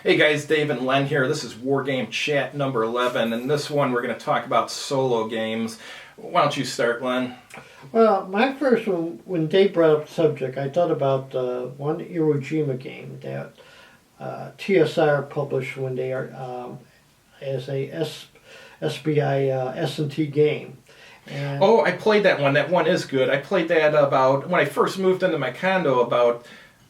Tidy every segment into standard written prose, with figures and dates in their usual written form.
Hey guys, Dave and Len here. This is Wargame Chat number 11, and this one we're going to talk about solo games. Why don't you start, Len? Well, my first one, when Dave brought up the subject, I thought about one Iwo Jima game that TSR published when they are as a SBI S&T game. And Oh, I played that one. That one is good. I played that about when I first moved into my condo about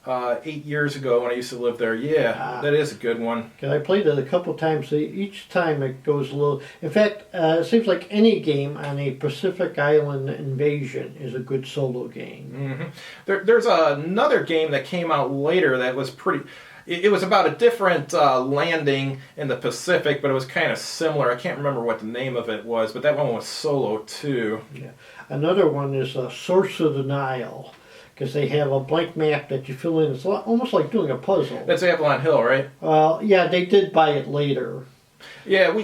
8 years ago when I used to live there. Yeah, that is a good one. I played it a couple times. Each time it goes a little. In fact, it seems like any game on a Pacific Island invasion is a good solo game. There's another game that came out later that was pretty. It was about a different landing in the Pacific, but it was kind of similar. I can't remember what the name of it was, but that one was solo too. Yeah. Another one is Source of the Nile, because they have a blank map that you fill in. It's almost like doing a puzzle. That's Avalon Hill, right? Well, yeah, they did buy it later. Yeah, we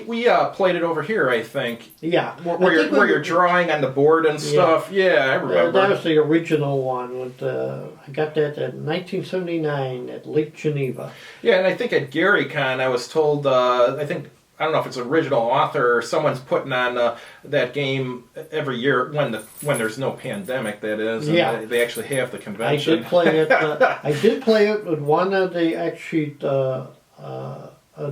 played it over here, I think. Yeah. Where you're drawing on the board and stuff. Yeah, I remember. That was the original one. I got that in 1979 at Lake Geneva. Yeah, and I think at GaryCon I was told, I don't know if it's original author or someone's putting on that game every year when there's no pandemic, that is. And yeah. They actually have the convention. I did play it. I did play it with one of the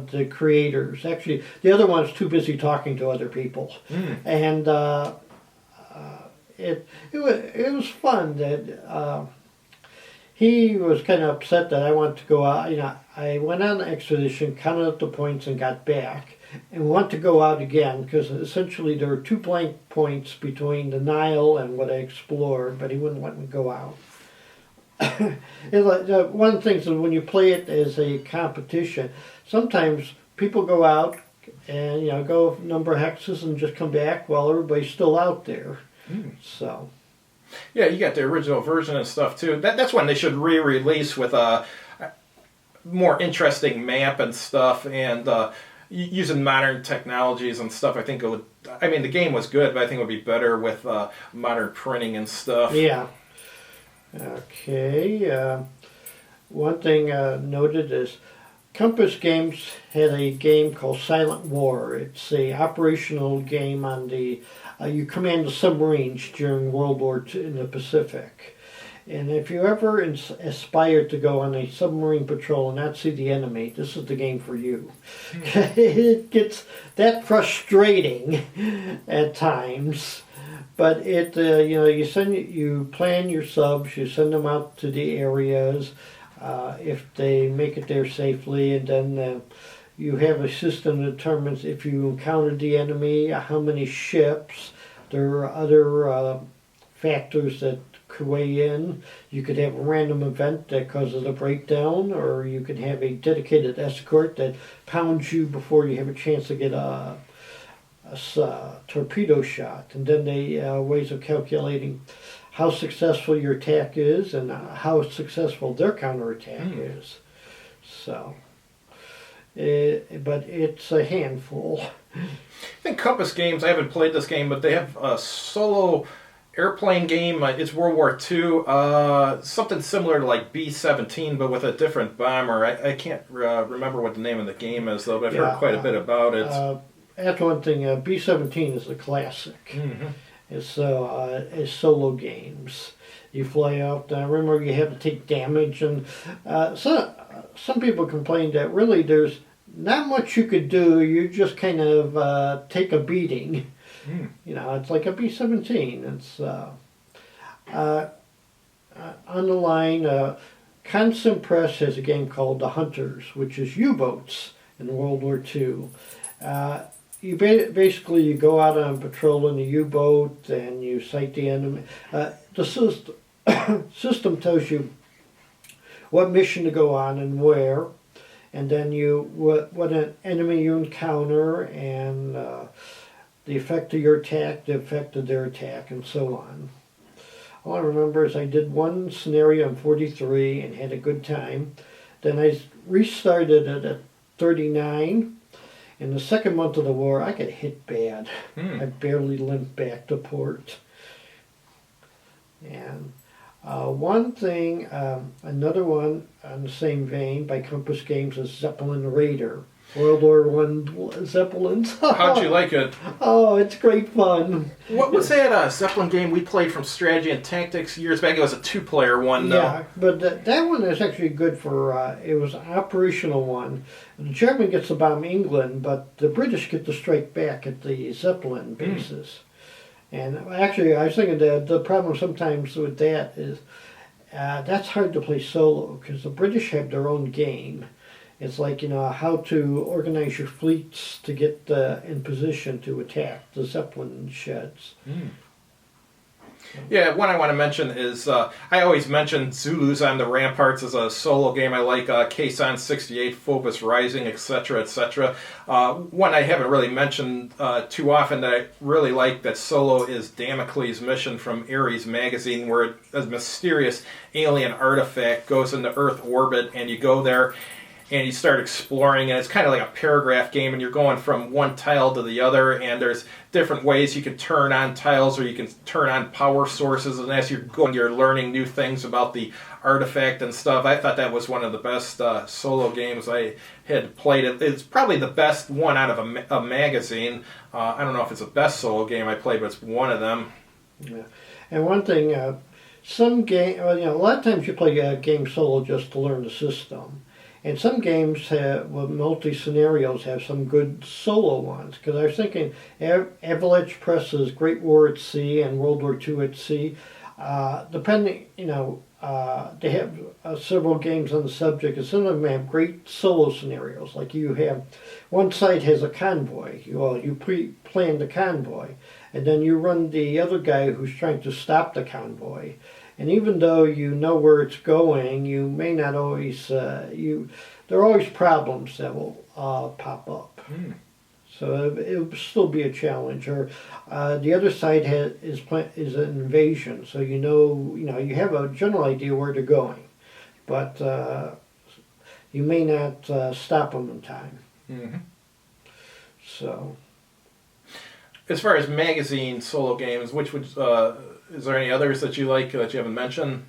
the creators. Actually, the other one's too busy talking to other people, and it was fun. That he was kind of upset that I wanted to go out. You know, I went on an expedition, counted up the points, and got back, and want to go out again because essentially there were 2 blank points between the Nile and what I explored, but he wouldn't let me go out. One of the things is when you play it as a competition, sometimes people go out and go a number of hexes and just come back while everybody's still out there. So, yeah, you got the original version and stuff too. That's when they should re-release with a more interesting map and stuff, and using modern technologies and stuff. I think it would. I mean, the game was good, but I think it would be better with modern printing and stuff. Yeah. Okay. One thing noted is Compass Games had a game called Silent War. It's a operational game on the you command the submarines during World War II in the Pacific. And if you ever aspire to go on a submarine patrol and not see the enemy, this is the game for you. It gets that frustrating at times. But you plan your subs, you send them out to the areas if they make it there safely, and then you have a system that determines if you encountered the enemy, how many ships. There are other factors that could weigh in. You could have a random event that causes a breakdown, or you could have a dedicated escort that pounds you before you have a chance to get a torpedo shot, and then they ways of calculating how successful your attack is and how successful their counterattack is. So, but it's a handful. I think Compass Games, I haven't played this game, but they have a solo airplane game. It's World War II, something similar to like B-17, but with a different bomber. I can't remember what the name of the game is, though, but I've heard quite a bit about it. That's one thing. B-17 is a classic. It's solo games. You fly out. Remember, you have to take damage, and some people complain that really there's not much you could do. You just kind of take a beating. It's like a B-17. It's on the line. Constant Press has a game called The Hunters, which is U-boats in World War II. You basically go out on patrol in a U-boat and you sight the enemy. The system tells you what mission to go on and where, and then what an enemy you encounter and the effect of your attack, the effect of their attack, and so on. All I remember is I did one scenario in 43 and had a good time. Then I restarted it at 39. In the second month of the war, I got hit bad. I barely limped back to port. And One thing, another one on the same vein by Compass Games is Zeppelin Raider. World War One Zeppelins. How'd you like it? Oh, it's great fun. What was that Zeppelin game we played from Strategy and Tactics years back? It was a 2-player one, though. Yeah, but that one is actually good for, it was an operational one. The German gets to bomb England, but the British get to strike back at the Zeppelin bases. And actually, I was thinking that the problem sometimes with that is that's hard to play solo because the British have their own game. It's like, how to organize your fleets to get in position to attack the Zeppelin sheds. Yeah, one I want to mention is, I always mention Zulus on the Ramparts as a solo game. I like Kson 68, Phobos Rising, etc., etc. One I haven't really mentioned too often that I really like that solo is Damocles' Mission from Ares magazine, where a mysterious alien artifact goes into Earth orbit, and you go there and you start exploring, and it's kind of like a paragraph game, and you're going from one tile to the other, and there's different ways you can turn on tiles or you can turn on power sources, and as you're going, you're learning new things about the artifact and stuff. I thought that was one of the best solo games I had played. It's probably the best one out of a magazine. I don't know if it's the best solo game I played, but it's one of them. Yeah. And one thing, some game, a lot of times you play a game solo just to learn the system. And some games have, multi-scenarios have some good solo ones. Because I was thinking Avalanche Press's Great War at Sea and World War II at Sea, depending, they have several games on the subject, and some of them have great solo scenarios. Like you have, one side has a convoy. You pre-plan the convoy, and then you run the other guy who's trying to stop the convoy. And even though you know where it's going, you may not always, there are always problems that will pop up. So it'll still be a challenge. Or the other side is an invasion, so you have a general idea where they're going, but you may not stop them in time. So, as far as magazine solo games, which would is there any others that you like that you haven't mentioned?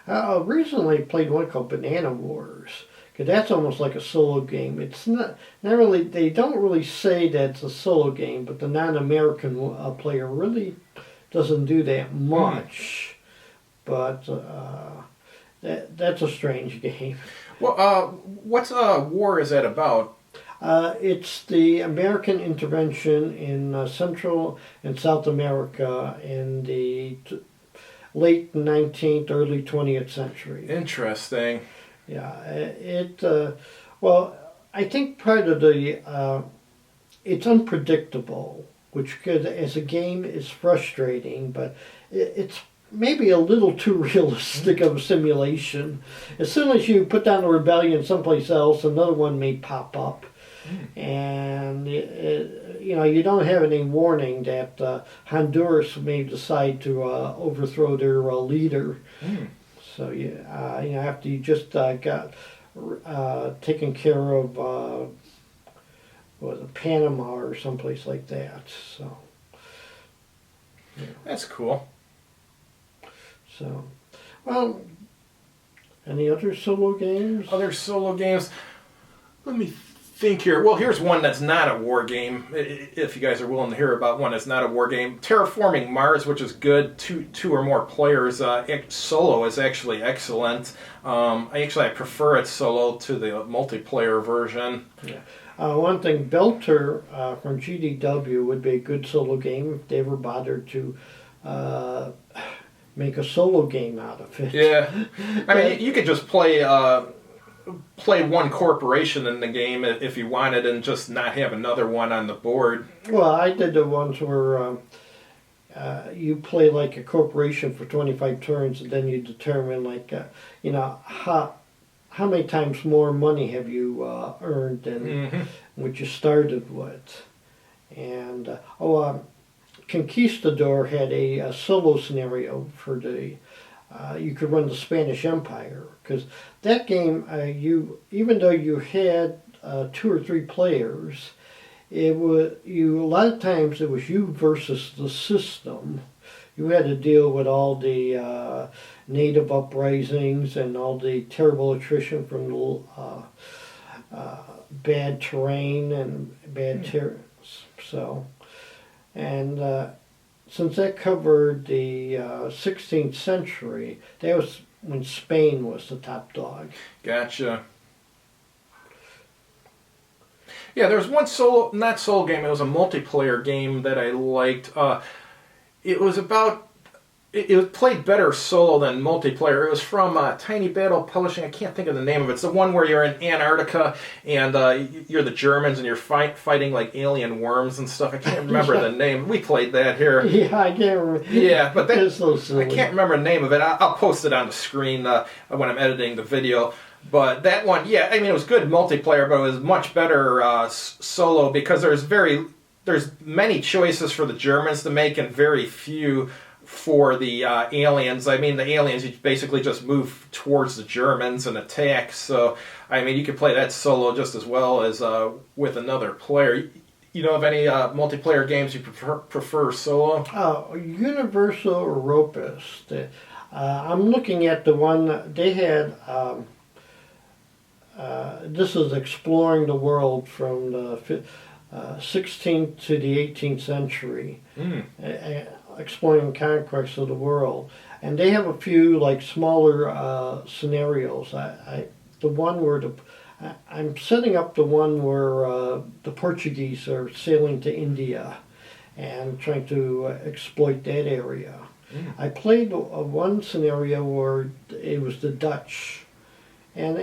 I recently played one called Banana Wars, because that's almost like a solo game. It's not really, they don't really say that it's a solo game, but the non-American player really doesn't do that much. But that's a strange game. Well, what's War is that about? It's the American intervention in Central and South America in the late 19th, early 20th century. Interesting. Yeah, well, I think part of the, it's unpredictable, which could, as a game is frustrating, but it's maybe a little too realistic of a simulation. As soon as you put down a rebellion someplace else, another one may pop up. And you don't have any warning that Honduras may decide to overthrow their leader. So after you just got taken care of, Panama or someplace like that. So that's cool. So, well, any other solo games? Other solo games. Let me think here. Well, here's one that's not a war game. If you guys are willing to hear about one that's not a war game, Terraforming Mars, which is good. Two or more players. Solo is actually excellent. I prefer it solo to the multiplayer version. Yeah. One thing, Belter from GDW would be a good solo game if they ever bothered to make a solo game out of it. Yeah, I mean, you could just play one corporation in the game if you wanted, and just not have another one on the board. Well, I did the ones where you play like a corporation for 25 turns, and then you determine how many times more money have you earned than what you started with. And Conquistador had a solo scenario for the you could run the Spanish Empire, because that game even though you had 2 or 3 players, a lot of times it was you versus the system. you had to deal with all the native uprisings and all the terrible attrition from the bad terrain and bad so, and since that covered the 16th century, that was when Spain was the top dog. Gotcha. Yeah, there was one not solo game, it was a multiplayer game that I liked. It was about, it played better solo than multiplayer. It was from Tiny Battle Publishing. I can't think of the name of it. It's the one where you're in Antarctica and you're the Germans and you're fighting like alien worms and stuff. I can't remember the name. We played that here. Yeah, I can't remember. Yeah, but that, so silly. I can't remember the name of it. I'll post it on the screen when I'm editing the video. But that one, yeah, I mean, it was good multiplayer, but it was much better solo because there's many choices for the Germans to make and very few for the aliens. I mean, the aliens, you basically just move towards the Germans and attack. So, I mean, you can play that solo just as well as with another player. You know of any multiplayer games you prefer solo? Universal Europus. I'm looking at the one they had. This is exploring the world from the 16th to the 18th century, exploring conquest of the world. And they have a few like smaller scenarios. The one where I'm setting up the one where the Portuguese are sailing to India and trying to exploit that area. I played one scenario where it was the Dutch, and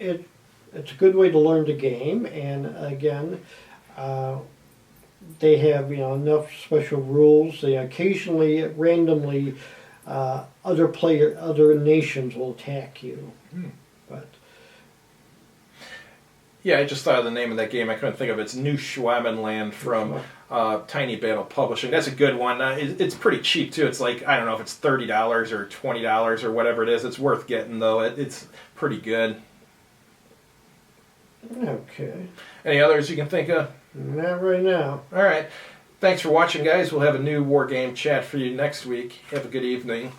it's a good way to learn the game. And again, they have enough special rules. They occasionally, randomly, other nations will attack you, but. Yeah, I just thought of the name of that game. I couldn't think of it. It's New Schwabenland from Tiny Battle Publishing. That's a good one. It's pretty cheap, too. It's like, I don't know if it's $30 or $20 or whatever it is. It's worth getting, though. It's pretty good. Okay. Any others you can think of? Not right now. All right. Thanks for watching, guys. We'll have a new Wargame Chat for you next week. Have a good evening.